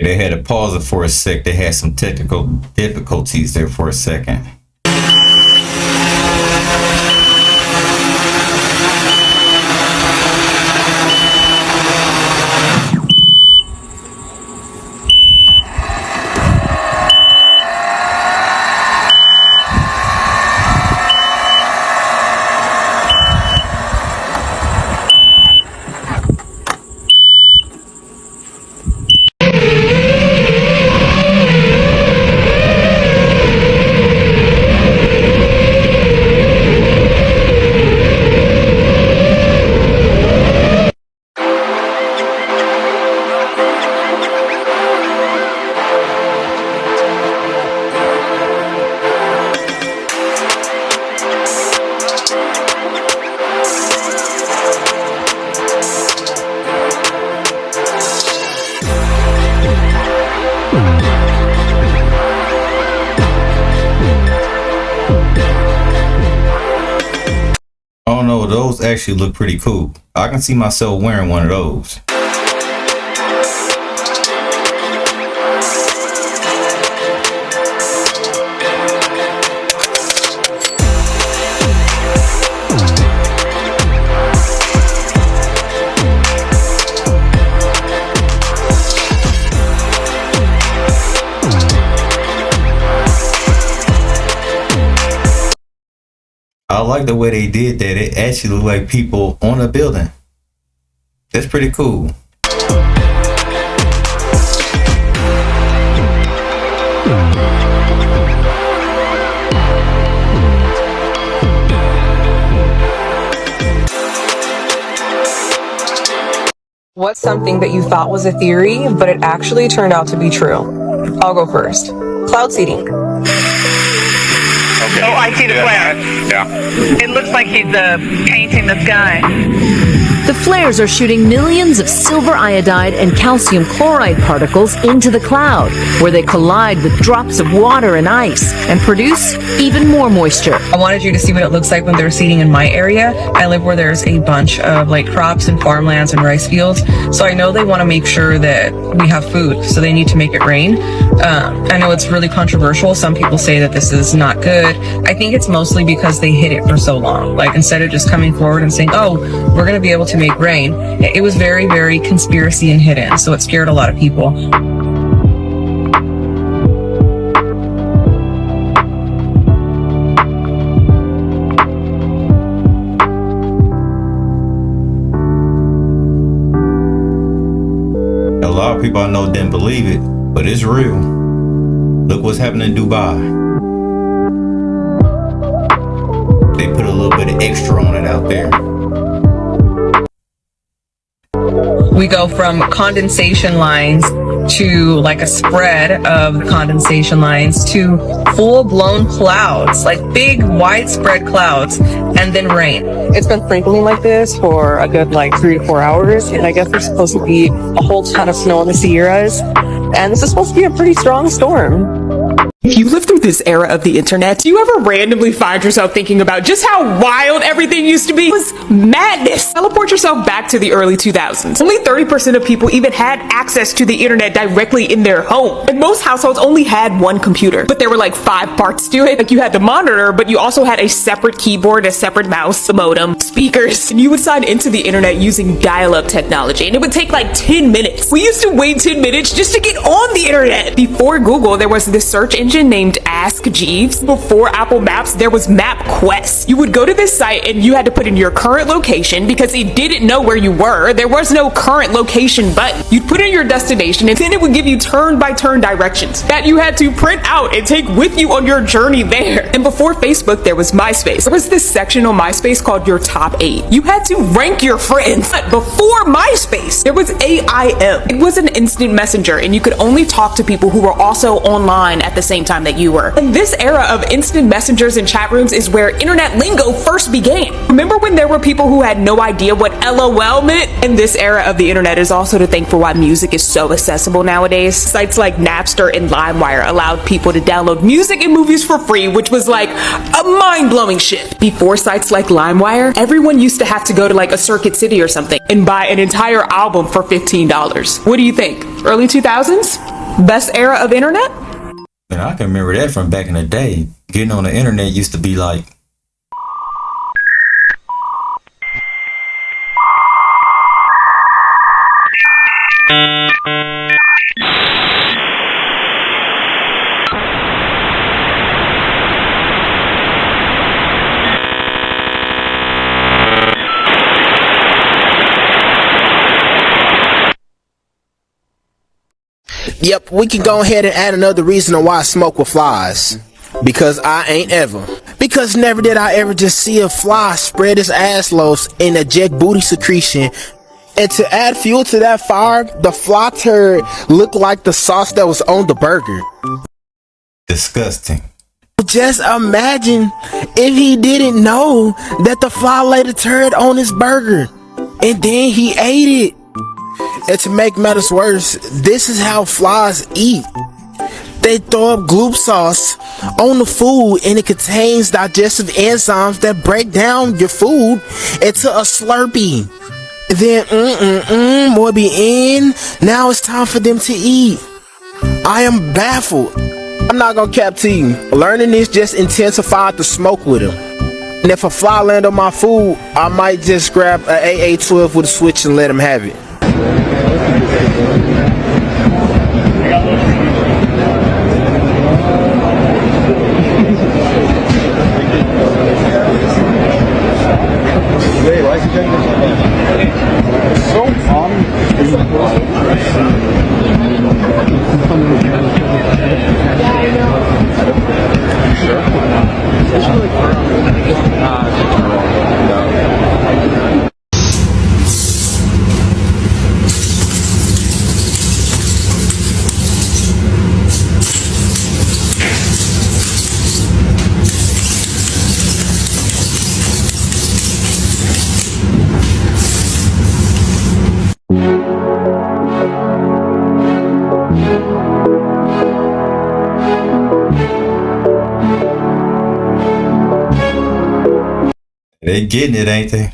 They had to pause it for a sec. They had some technical difficulties there for a second. Oh no, those actually look pretty cool. I can see myself wearing one of those. I like the way they did that. It actually looked like people on a building. That's pretty cool. What's something that you thought was a theory, but it actually turned out to be true? I'll go first. Cloud seeding. Okay. Oh, I see the flare. Yeah. It looks like he's painting the sky. The flares are shooting millions of silver iodide and calcium chloride particles into the cloud, where they collide with drops of water and ice and produce even more moisture. I wanted you to see what it looks like when they're seeding in my area. I live where there's a bunch of crops and farmlands and rice fields, so I know they want to make sure that we have food, so they need to make it rain. I know it's really controversial. Some people say that this is not good. I think it's mostly because they hid it for so long. Instead of just coming forward and saying, oh, we're going to be able to make rain, it was very, very conspiracy and hidden, so it scared a lot of people. A lot of people I know didn't believe it, but it's real. Look what's happening in Dubai. They put a little bit of extra on it out there. We go from condensation lines to a spread of the condensation lines to full-blown clouds, big widespread clouds, and then rain. It's been sprinkling like this for a good 3 to 4 hours, and I guess there's supposed to be a whole ton of snow in the Sierras, and this is supposed to be a pretty strong storm. If you lived through this era of the internet, do you ever randomly find yourself thinking about just how wild everything used to be? It was madness. Teleport yourself back to the early 2000s. Only 30% of people even had access to the internet directly in their home. And most households only had one computer, but there were 5 parts to it. You had the monitor, but you also had a separate keyboard, a separate mouse, a modem, speakers. And you would sign into the internet using dial-up technology, and it would take 10 minutes. We used to wait 10 minutes just to get on the internet. Before Google, there was this search engine named Ask Jeeves. Before Apple Maps, there was MapQuest. You would go to this site and you had to put in your current location because it didn't know where you were. There was no current location button. You'd put in your destination and then it would give you turn-by-turn directions that you had to print out and take with you on your journey there. And before Facebook, there was MySpace. There was this section on MySpace called your top 8. You had to rank your friends. But before MySpace, there was AIM. It was an instant messenger and you could only talk to people who were also online at the same time that you were. And this era of instant messengers and chat rooms is where internet lingo first began. Remember when there were people who had no idea what LOL meant? And this era of the internet is also to thank for why music is so accessible nowadays. Sites like Napster and LimeWire allowed people to download music and movies for free, which was a mind-blowing shift. Before sites like LimeWire, everyone used to have to go to a Circuit City or something and buy an entire album for $15. What do you think? Early 2000s? Best era of internet? And I can remember that from back in the day. Getting on the internet used to be like, Yep, we can go ahead and add another reason on why I smoke with flies. Because I ain't ever. Because never did I ever just see a fly spread his ass loafs and eject booty secretion. And to add fuel to that fire, the fly turd looked like the sauce that was on the burger. disgusting. Just imagine if he didn't know that the fly laid a turd on his burger. And then he ate it. And to make matters worse, this is how flies eat. They throw up gloop sauce on the food, and it contains digestive enzymes that break down your food into a Slurpee. Then more be in. Now it's time for them to eat. I am baffled. I'm not gonna cap to you. Learning this just intensified the smoke with him. And if a fly land on my food, I might just grab a AA-12 with a switch and let him have it. They getting it, ain't they?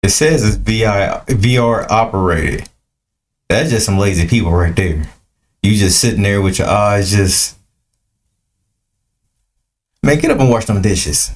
It says it's VR operated. That's just some lazy people right there. You just sitting there with your eyes just... Man, get up and wash them dishes.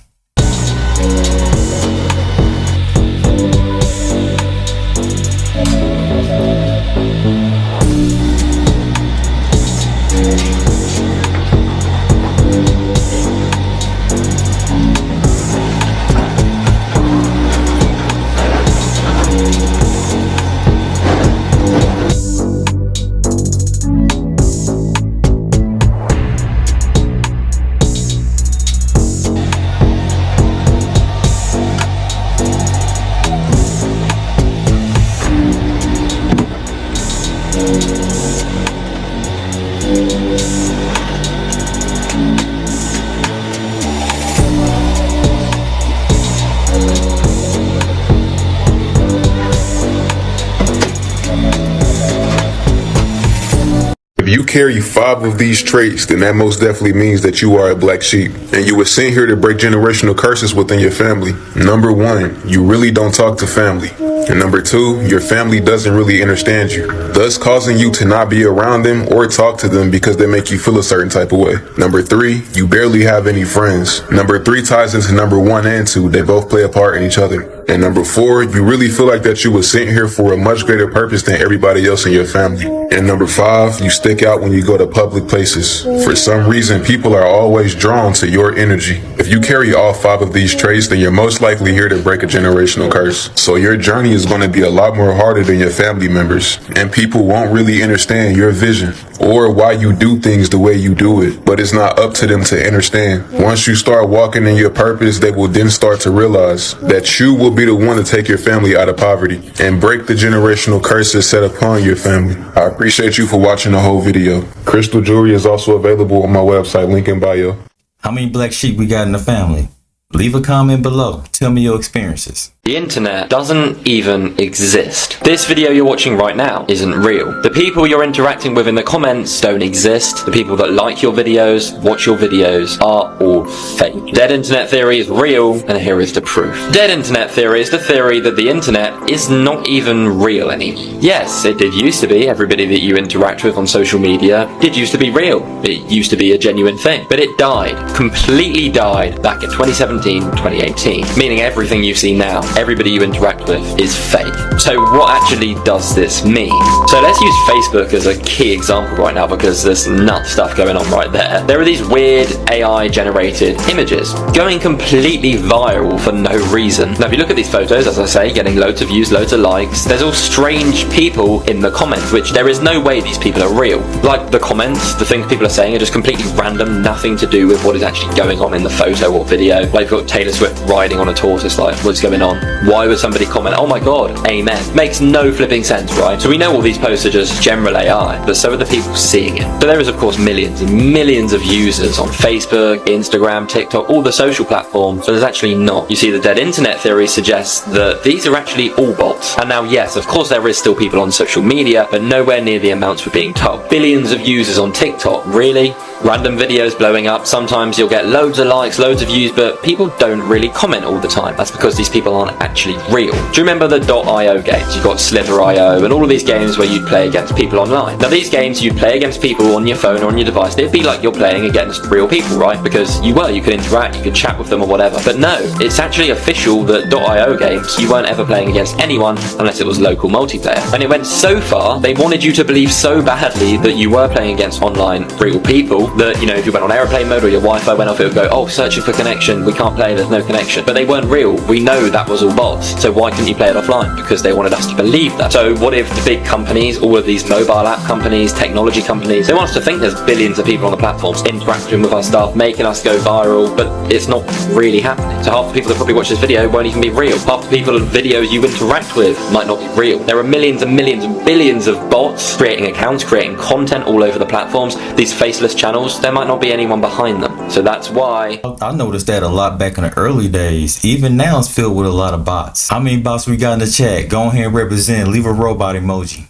If you carry 5 of these traits, then that most definitely means that you are a black sheep. And you were sent here to break generational curses within your family. Number 1, you really don't talk to family. And number 2, your family doesn't really understand you, thus causing you to not be around them or talk to them because they make you feel a certain type of way. Number 3, you barely have any friends. Number 3 ties into number 1 and 2. They both play a part in each other. And number 4, you really feel like that you were sent here for a much greater purpose than everybody else in your family. And number 5, you stick out when you go to public places. For some reason, people are always drawn to your energy. If you carry all 5 of these traits, then you're most likely here to break a generational curse. So your journey is going to be a lot more harder than your family members. And people won't really understand your vision. or why you do things the way you do it, but it's not up to them to understand. Once you start walking in your purpose, they will then start to realize that you will be the one to take your family out of poverty and break the generational curses set upon your family. I appreciate you for watching the whole video. Crystal jewelry is also available on my website, link in bio. How many black sheep we got in the family? Leave a comment below. Tell me your experiences. The internet doesn't even exist. This video you're watching right now isn't real. The people you're interacting with in the comments don't exist. The people that like your videos, watch your videos, are all fake. Dead internet theory is real, and here is the proof. Dead internet theory is the theory that the internet is not even real anymore. Yes, it did used to be. Everybody that you interact with on social media did used to be real. It used to be a genuine thing. But it died, completely died, back in 2017, 2018. Meaning everything you see now, everybody you interact with is fake. So what actually does this mean? So let's use Facebook as a key example right now because there's nuts stuff going on right there. There are these weird AI generated images going completely viral for no reason. Now if you look at these photos, as I say, getting loads of views, loads of likes, there's all strange people in the comments, which there is no way these people are real. Like the comments, the things people are saying are just completely random, nothing to do with what is actually going on in the photo or video. Like you've got Taylor Swift riding on a tortoise, like what's going on? Why would somebody comment, oh my god, amen? Makes no flipping sense, right? So we know all these posts are just general AI, but so are the people seeing it. So there is of course millions and millions of users on Facebook, Instagram, TikTok, all the social platforms, but there's actually not. You see, the dead internet theory suggests that these are actually all bots. And now yes, of course there is still people on social media, but nowhere near the amounts we're being told. Billions of users on TikTok, really? Random videos blowing up, sometimes you'll get loads of likes, loads of views, but people don't really comment all the time. That's because these people aren't actually real. Do you remember the .io games? You've got Slither.io and all of these games where you'd play against people online. Now these games, you'd play against people on your phone or on your device. It'd be like you're playing against real people, right? Because you could interact, you could chat with them or whatever. But no, it's actually official that .io games, you weren't ever playing against anyone unless it was local multiplayer. And it went so far, they wanted you to believe so badly that you were playing against online real people that, if you went on airplane mode or your Wi-Fi went off, it would go, oh, searching for connection, we can't play, there's no connection. But they weren't real. We know that was all bots. So why couldn't you play it offline? Because they wanted us to believe that. So what if the big companies, all of these mobile app companies, technology companies, they want us to think there's billions of people on the platforms interacting with our stuff, making us go viral, but it's not really happening. So half the people that probably watch this video won't even be real. Half the people and videos you interact with might not be real. There are millions and millions and billions of bots creating accounts, creating content all over the platforms. These faceless channels, there might not be anyone behind them. So that's why I noticed that a lot back in the early days. Even now it's filled with a lot of bots. How many bots we got in the chat? Go ahead and represent. Leave a robot emoji.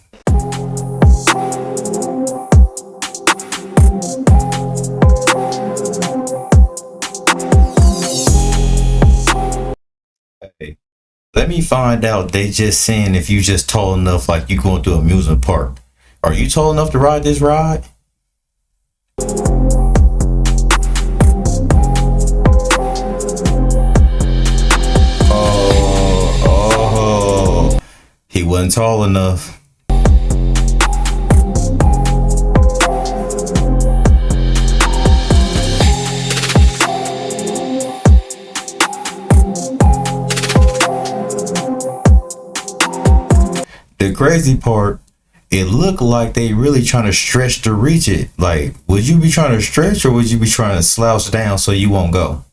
Hey, let me find out. They just saying if you just tall enough, like you going through an amusement park. Are you tall enough to ride this ride? He wasn't tall enough. The crazy part, it looked like they really trying to stretch to reach it. Like, would you be trying to stretch or would you be trying to slouch down so you won't go?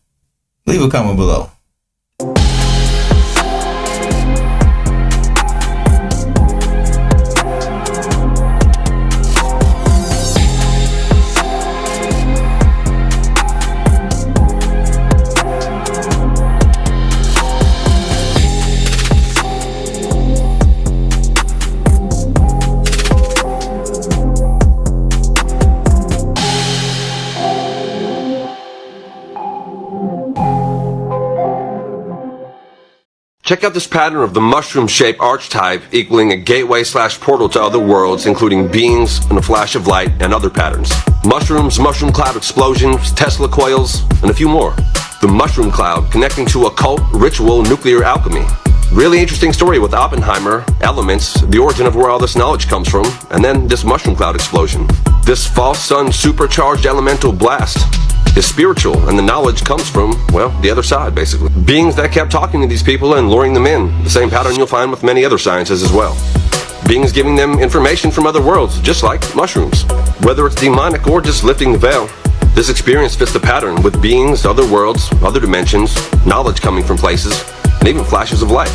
Leave a comment below. Check out this pattern of the mushroom-shaped archetype equaling a gateway/portal to other worlds, including beings and a flash of light and other patterns. Mushrooms, mushroom cloud explosions, Tesla coils, and a few more. The mushroom cloud connecting to occult, ritual, nuclear alchemy. Really interesting story with Oppenheimer, elements, the origin of where all this knowledge comes from, and then this mushroom cloud explosion. This false sun supercharged elemental blast is spiritual, and the knowledge comes from, well, the other side, basically. Beings that kept talking to these people and luring them in. The same pattern you'll find with many other sciences as well. Beings giving them information from other worlds, just like mushrooms. Whether it's demonic or just lifting the veil, this experience fits the pattern with beings, other worlds, other dimensions, knowledge coming from places, and even flashes of light.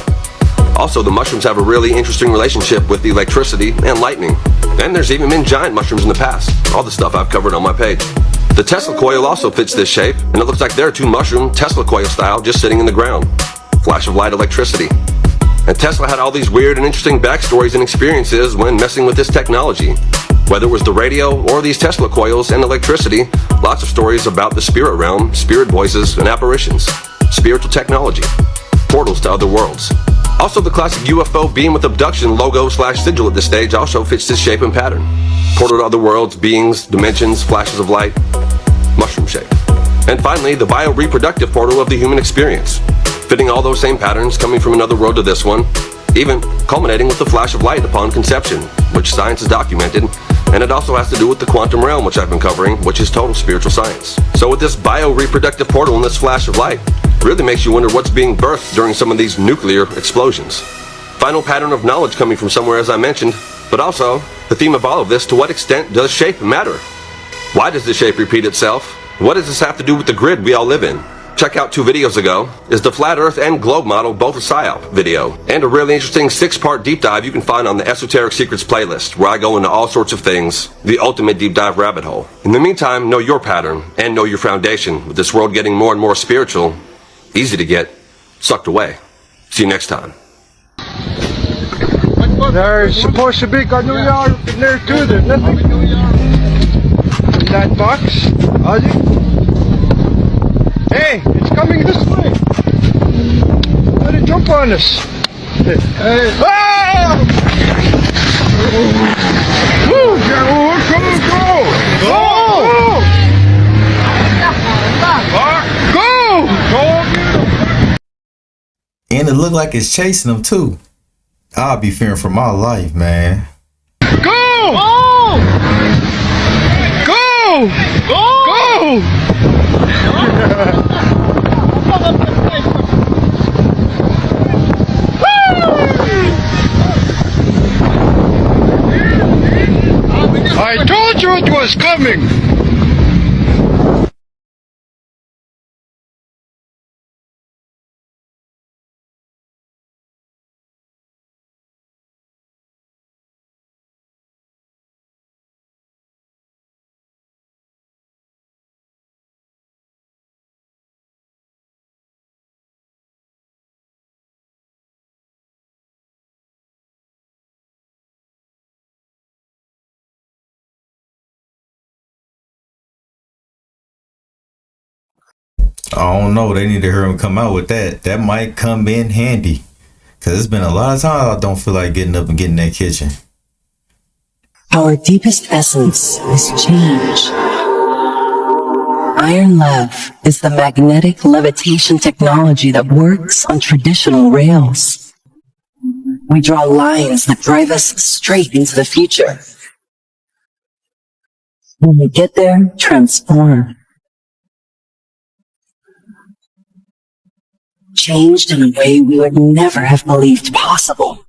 Also, the mushrooms have a really interesting relationship with the electricity and lightning. And there's even been giant mushrooms in the past. All the stuff I've covered on my page. The Tesla coil also fits this shape, and it looks like there are two mushroom Tesla coil style just sitting in the ground. Flash of light electricity. And Tesla had all these weird and interesting backstories and experiences when messing with this technology. Whether it was the radio or these Tesla coils and electricity, lots of stories about the spirit realm, spirit voices, and apparitions. Spiritual technology. Portals to other worlds. Also, the classic UFO beam with abduction logo/sigil at this stage also fits this shape and pattern. Portal to other worlds, beings, dimensions, flashes of light, mushroom shape. And finally, the bio-reproductive portal of the human experience. Fitting all those same patterns coming from another world to this one, even culminating with the flash of light upon conception, which science has documented, and it also has to do with the quantum realm, which I've been covering, which is total spiritual science. So with this bio-reproductive portal and this flash of light, really makes you wonder what's being birthed during some of these nuclear explosions. Final pattern of knowledge coming from somewhere, as I mentioned, but also the theme of all of this: to what extent does shape matter? Why does the shape repeat itself? What does this have to do with the grid we all live in? Check out 2 videos ago. Is the flat earth and globe model both a PSYOP video? And a really interesting 6-part deep dive you can find on the Esoteric Secrets playlist, where I go into all sorts of things, the ultimate deep dive rabbit hole. In the meantime, know your pattern and know your foundation. With this world getting more and more spiritual, easy to get sucked away. See you next time. There's supposed to be a New York in there too. There's nothing in that box. Ozzy? Hey, it's coming this way. Let it jump on us. Hey. Ah! Woo! Go! And it looked like it's chasing them too. I'll be fearing for my life, man. Go! Go! Go! I told you it was coming! I don't know. They need to hear him come out with that. That might come in handy. Because it's been a lot of times I don't feel like getting up and getting in that kitchen. Our deepest essence is change. Iron Lev is the magnetic levitation technology that works on traditional rails. We draw lines that drive us straight into the future. When we get there, transform. Changed in a way we would never have believed possible.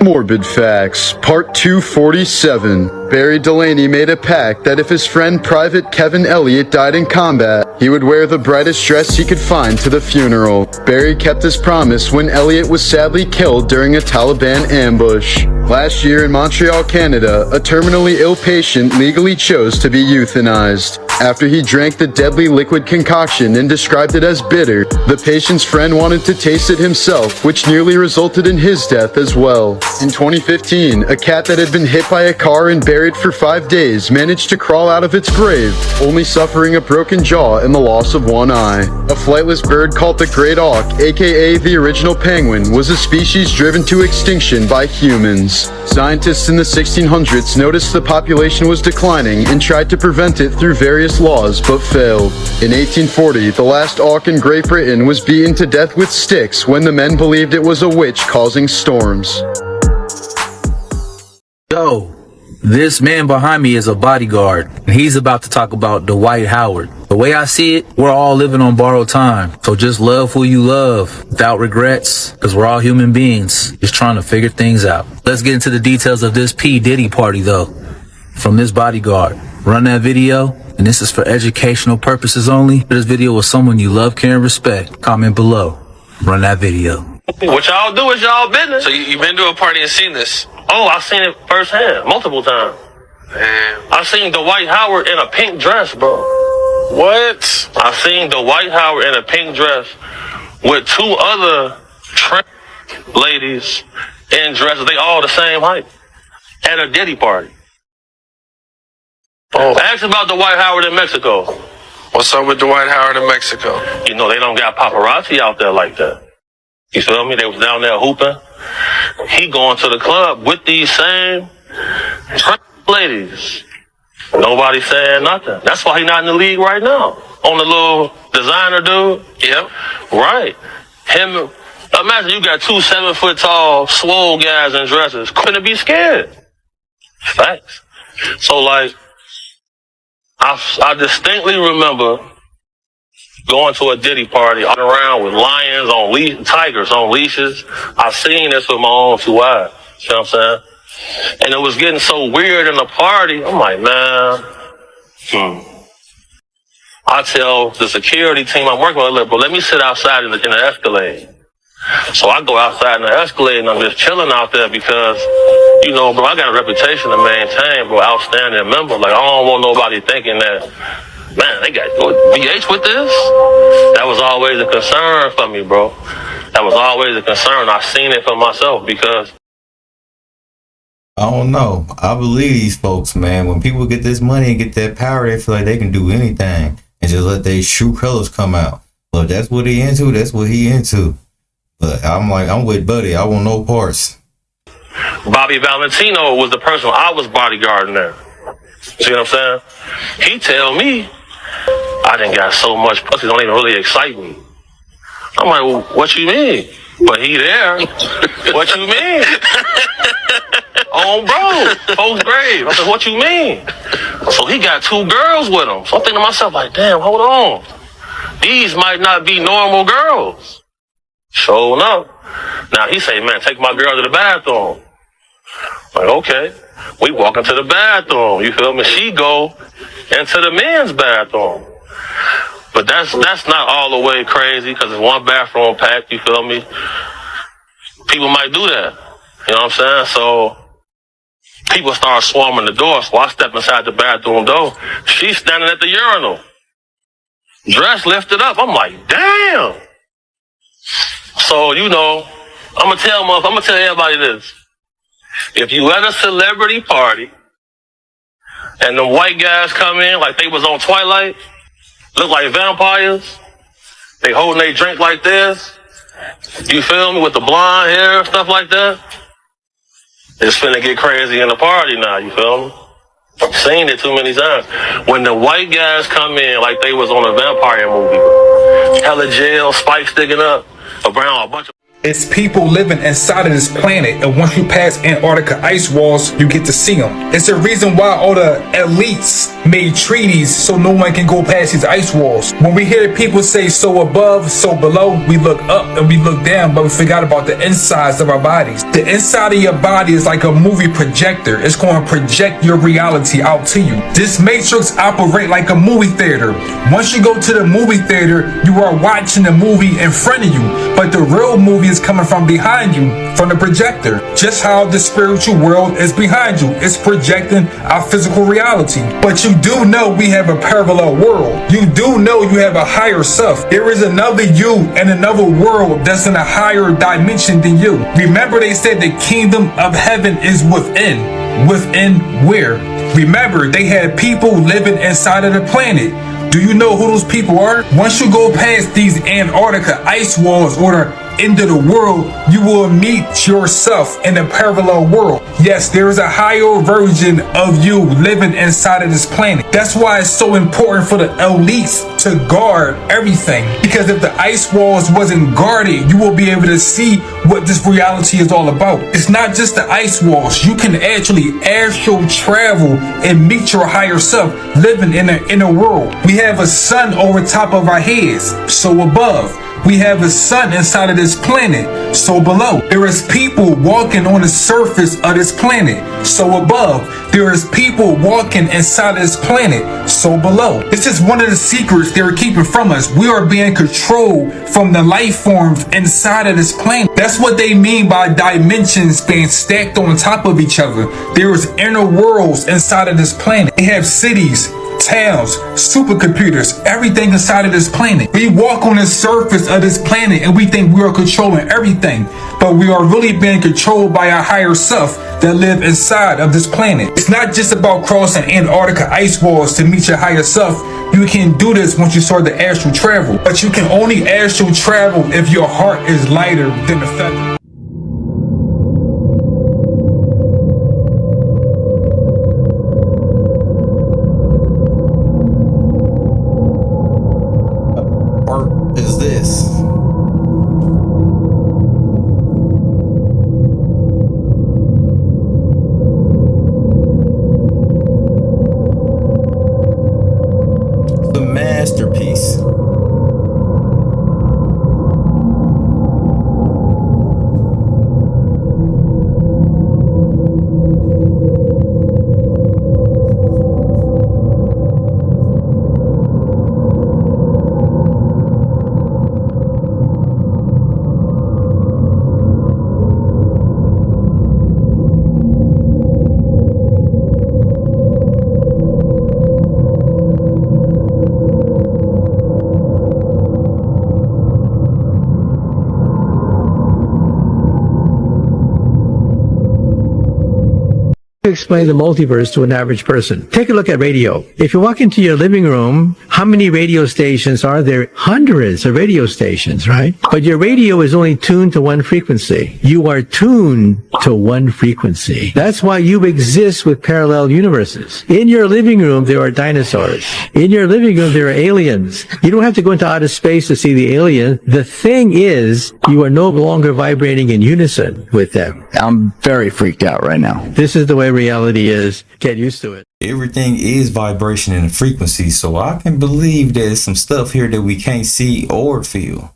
Morbid Facts, Part 247. Barry Delaney made a pact that if his friend Private Kevin Elliott died in combat, he would wear the brightest dress he could find to the funeral. Barry kept his promise when Elliott was sadly killed during a Taliban ambush. Last year in Montreal, Canada, a terminally ill patient legally chose to be euthanized. After he drank the deadly liquid concoction and described it as bitter, the patient's friend wanted to taste it himself, which nearly resulted in his death as well. In 2015, a cat that had been hit by a car and buried for 5 days managed to crawl out of its grave, only suffering a broken jaw and the loss of one eye. A flightless bird called the great auk, aka the original penguin, was a species driven to extinction by humans. Scientists in the 1600s noticed the population was declining and tried to prevent it through various laws, but failed. In 1840, the last auk in Great Britain was beaten to death with sticks when the men believed it was a witch causing storms. Yo, this man behind me is a bodyguard, and he's about to talk about Dwight Howard. The way I see it, we're all living on borrowed time. So just love who you love without regrets, because we're all human beings just trying to figure things out. Let's get into the details of this P. Diddy party, though, from this bodyguard. Run that video, and this is for educational purposes only. Share this video with someone you love, care, and respect. Comment below. Run that video. What y'all do is y'all business. So you been to a party and seen this? Oh, I've seen it firsthand, multiple times. Damn. I've seen Dwight Howard in a pink dress, bro. What? I've seen Dwight Howard in a pink dress with two other ladies in dresses. They all the same height at a Diddy party. Oh, ask about Dwight Howard in Mexico. What's up with Dwight Howard in Mexico? You know, they don't got paparazzi out there like that. You feel me? They was down there hooping. He going to the club with these same ladies. Nobody saying nothing. That's why he not in the league right now. On the little designer dude. Yep. Right. Him. Imagine you got two 7-foot-tall, swole guys in dresses. Couldn't be scared. Facts. So, like, I distinctly remember going to a Diddy party, walking around with lions on tigers on leashes. I've seen this with my own two eyes. You know what I'm saying? And it was getting so weird in the party. I'm like, man, I tell the security team I'm working with, but let me sit outside in the Escalade. So I go outside in the Escalade and I'm just chilling out there because, you know, bro, I got a reputation to maintain, bro, outstanding member. Like, I don't want nobody thinking that, man, they got VH with this? That was always a concern for me, bro. That was always a concern. I seen it for myself because I don't know. I believe these folks, man. When people get this money and get that power, they feel like they can do anything and just let their true colors come out. But that's what he into. That's what he into. But I'm like, I'm with Buddy. I want no parts. Bobby Valentino was the person I was bodyguarding there. See what I'm saying? He tell me I done got so much pussy, don't even really excite me. I'm like, well, what you mean? But he there. What you mean? Oh, bro, folks grave. I said, what you mean? So he got two girls with him. So I'm thinking to myself, like, damn, hold on. These might not be normal girls. Showing up. Now he say, man, take my girl to the bathroom. Like, okay. We walk into the bathroom. You feel me? She go into the men's bathroom. But that's not all the way crazy because it's one bathroom packed. You feel me? People might do that. You know what I'm saying? So people start swarming the door. So I step inside the bathroom door. She's standing at the urinal. Dress lifted up. I'm like, damn. So, you know, I'm going to tell everybody this. If you at a celebrity party and the white guys come in like they was on Twilight, look like vampires, they holding their drink like this, you feel me, with the blonde hair, stuff like that, it's finna get crazy in the party now, you feel me? I've seen it too many times. When the white guys come in like they was on a vampire movie, hella gel, spikes sticking up, around a bunch of It's people living inside of this planet, and once you pass Antarctica ice walls, you get to see them. It's the reason why all the elites made treaties so no one can go past these ice walls. When we hear people say so above, so below, we look up and we look down, but we forgot about the insides of our bodies. The inside of your body is like a movie projector. It's going to project your reality out to you. This matrix operates like a movie theater. Once you go to the movie theater, you are watching the movie in front of you, but the real movie is coming from behind you, from the projector. Just how the spiritual world is behind you. It's projecting our physical reality. But you do know we have a parallel world. You do know you have a higher self. There is another you and another world that's in a higher dimension than you. Remember, they said the kingdom of heaven is within. Within where? Remember, they had people living inside of the planet. Do you know who those people are? Once you go past these Antarctica ice walls or the end of the world, you will meet yourself in a parallel world. Yes, there is a higher version of you living inside of this planet. That's why it's so important for the elites to guard everything. Because if the ice walls wasn't guarded, you will be able to see what this reality is all about. It's not just the ice walls. You can actually astral travel and meet your higher self living in the inner world. We have a sun over top of our heads, so above. We have a sun inside of this planet, so below. There is people walking on the surface of this planet, so above. There is people walking inside of this planet, so below. This is one of the secrets they're keeping from us. We are being controlled from the life forms inside of this planet. That's what they mean by dimensions being stacked on top of each other. There is inner worlds inside of this planet. They have cities, towns, supercomputers, everything inside of this planet. We walk on the surface of this planet and we think we are controlling everything, but we are really being controlled by our higher self that live inside of this planet. It's not just about crossing Antarctica ice walls to meet your higher self. You can do this once you start the astral travel, but you can only astral travel if your heart is lighter than the feather. Is this? The masterpiece. Explain the multiverse to an average person. Take a look at radio. If you walk into your living room, how many radio stations are there? Hundreds of radio stations, right? But your radio is only tuned to one frequency. You are tuned to one frequency. That's why you exist with parallel universes. In your living room, there are dinosaurs. In your living room, there are aliens. You don't have to go into outer space to see the alien. The thing is, you are no longer vibrating in unison with them. I'm very freaked out right now. This is the way reality is. Get used to it. Everything is vibration and frequency, so I can believe there's some stuff here that we can't see or feel.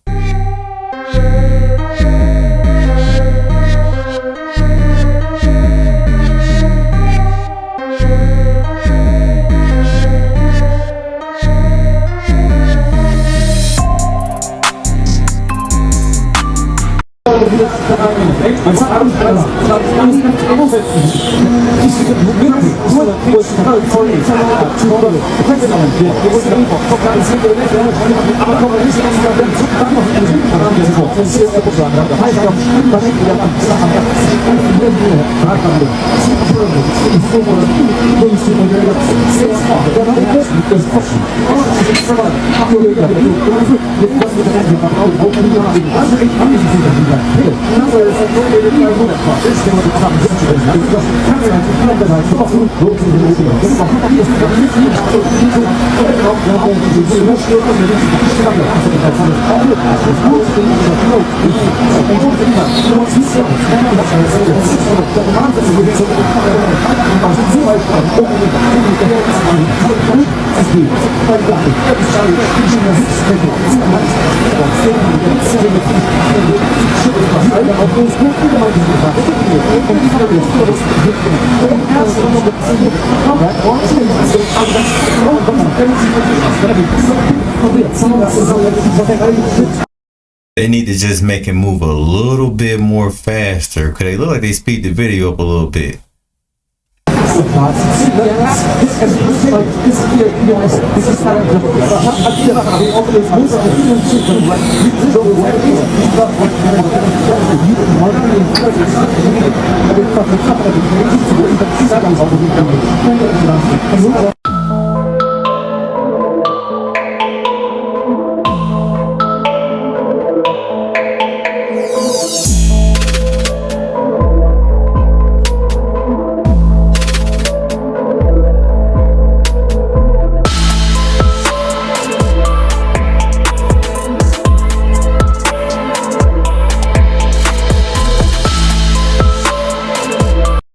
They need to just make it move a little bit more faster, because they look like they speed the video up a little bit.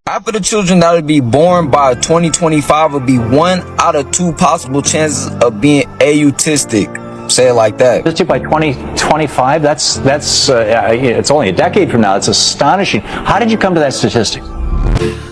Half of the children that would be born by 2025 would be 1 out of 2 possible chances of being autistic. Say it like that. By 2025, that's it's only a decade from now. It's astonishing. How did you come to that statistic?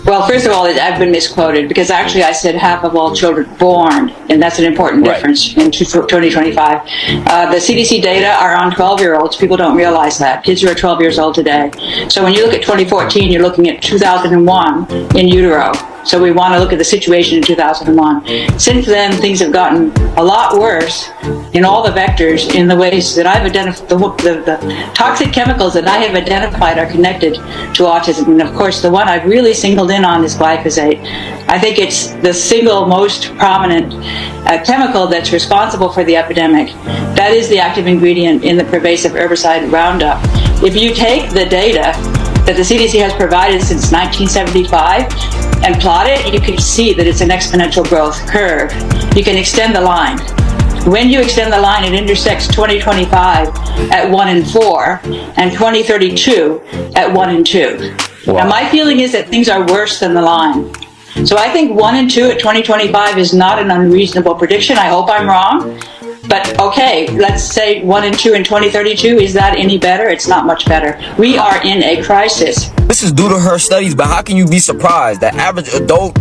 Well, first of all, I've been misquoted because actually I said half of all children born, and that's an important difference in 2025. The CDC data are on 12-year-olds. People don't realize that. Kids who are 12 years old today. So when you look at 2014, you're looking at 2001 in utero. So we want to look at the situation in 2001. Since then, things have gotten a lot worse in all the vectors in the ways that I've identified. The toxic chemicals that I have identified are connected to autism. And of course, the one I've really singled in on is glyphosate. I think it's the single most prominent chemical that's responsible for the epidemic. That is the active ingredient in the pervasive herbicide Roundup. If you take the data that the CDC has provided since 1975 and plot it, you can see that it's an exponential growth curve. You can extend the line. When you extend the line, it intersects 2025 at 1 in 4 and 2032 at 1 in 2. Wow. Now, my feeling is that things are worse than the line. So I think 1 in 2 at 2025 is not an unreasonable prediction. I hope I'm wrong. But okay, let's say 1 in 2 in 2032. Is that any better? It's not much better. We are in a crisis. This is due to her studies, but how can you be surprised? The average adult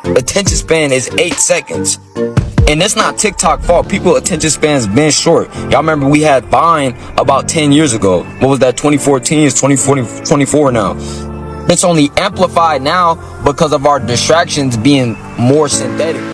attention span is 8 seconds. And it's not TikTok fault. People's attention spans been short. Y'all remember we had Vine about 10 years ago. What was that, 2014? It's 2024 now. It's only amplified now because of our distractions being more synthetic.